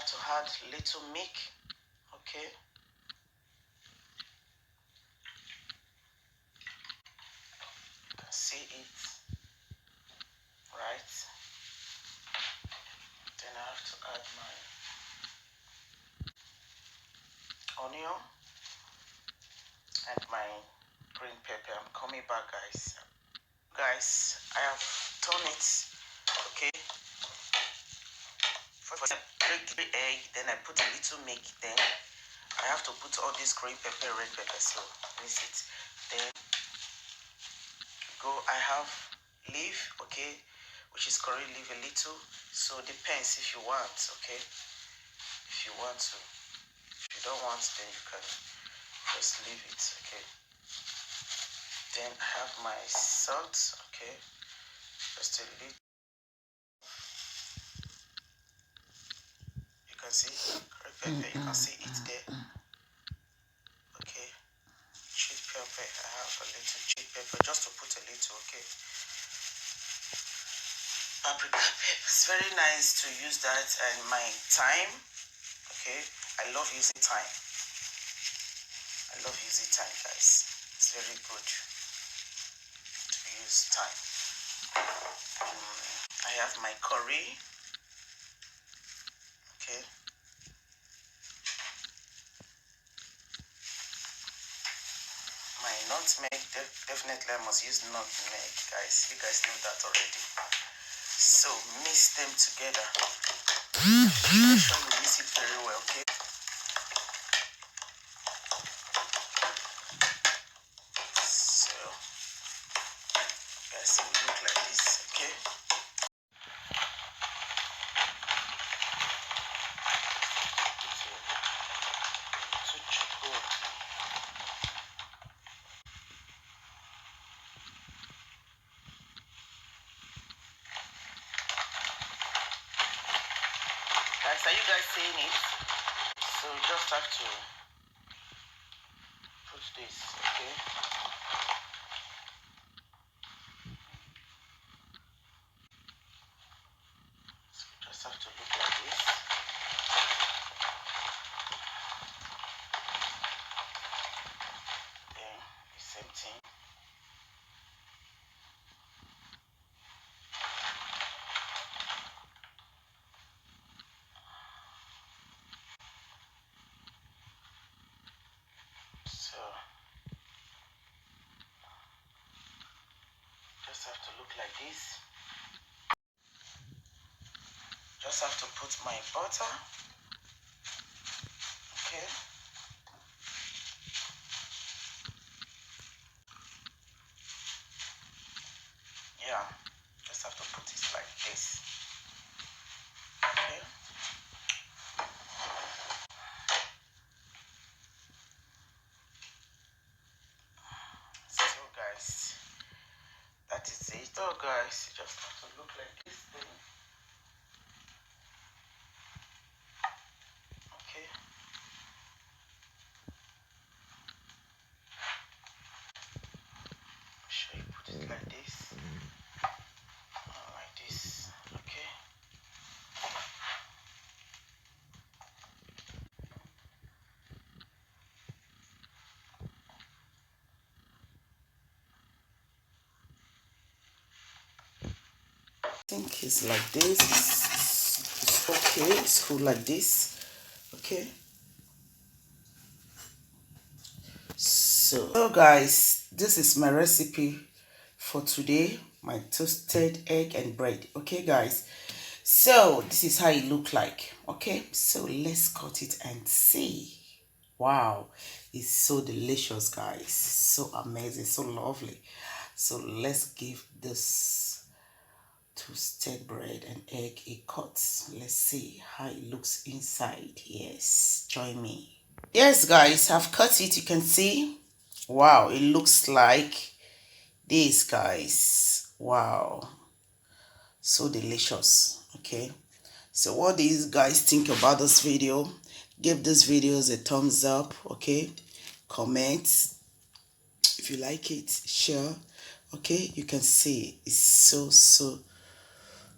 to add little milk. Okay. You can see it, right? Then I have to add my onion and my green pepper. I'm coming back, guys. Guys, I have done it. Okay. First, I break the egg, then I put a little milk, then I have to put all this green pepper, red pepper, so mix it. Then I have leaf, okay, which is curry leaf a little. So depends if you want, okay. If you want to, if you don't want, then you can just leave it, okay. Then I have my salt, okay, just a little. You can see curry pepper, you can see it there, okay. Chili pepper, I have a little chili pepper, just to put a little, okay. Paprika pepper, it's very nice to use that. And my thyme, okay, I love using thyme. I love using thyme, guys. It's very good to use thyme. I have my curry, okay. My nutmeg, definitely I must use nutmeg, guys. You guys know that already. So mix them together. Make sure you mix it very well, okay. So guys, it will look like this, okay. Guys, are you guys seeing it? So you just have to put this, okay. So you just have to look like this. Then the same thing. So just have to look like this. Just have to put my butter, okay. Yeah, just have to put it like this, okay. So guys, that is it. Oh guys, you just have to look like this thing, okay. Make sure you put it like this, like this, okay. I think it's like this. It's okay. It's cool like this, okay. So guys, this is my recipe for today, my toasted egg and bread, okay guys. So this is how it look like, okay. So let's cut it and see. Wow, it's so delicious, guys, so amazing, so lovely. So let's give this toasted bread and egg a cut. Let's see how it looks inside. Yes, join me. Yes guys, I've cut it. You can see, wow, it looks like this, guys. Wow, so delicious. Okay, so what do you guys think about this video? Give this videos a thumbs up, okay. Comment if you like it, share, okay. You can see it's so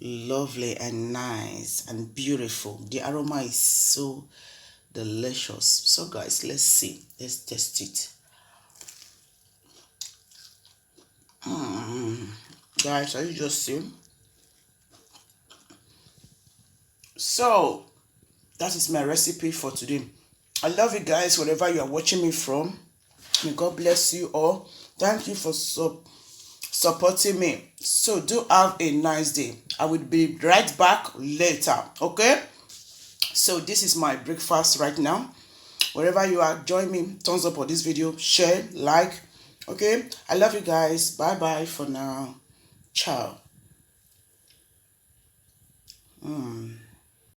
lovely and nice and beautiful. The aroma is so delicious. So guys, let's see. Let's test it. Guys, are you just seeing? So that is my recipe for today. I love you guys wherever you are watching me from. May God bless you all. Thank you for supporting me. So do have a nice day. I will be right back later. Okay? So this is my breakfast right now. Wherever you are, join me. Thumbs up on this video. Share, like. Okay? I love you guys. Bye bye for now. Ciao.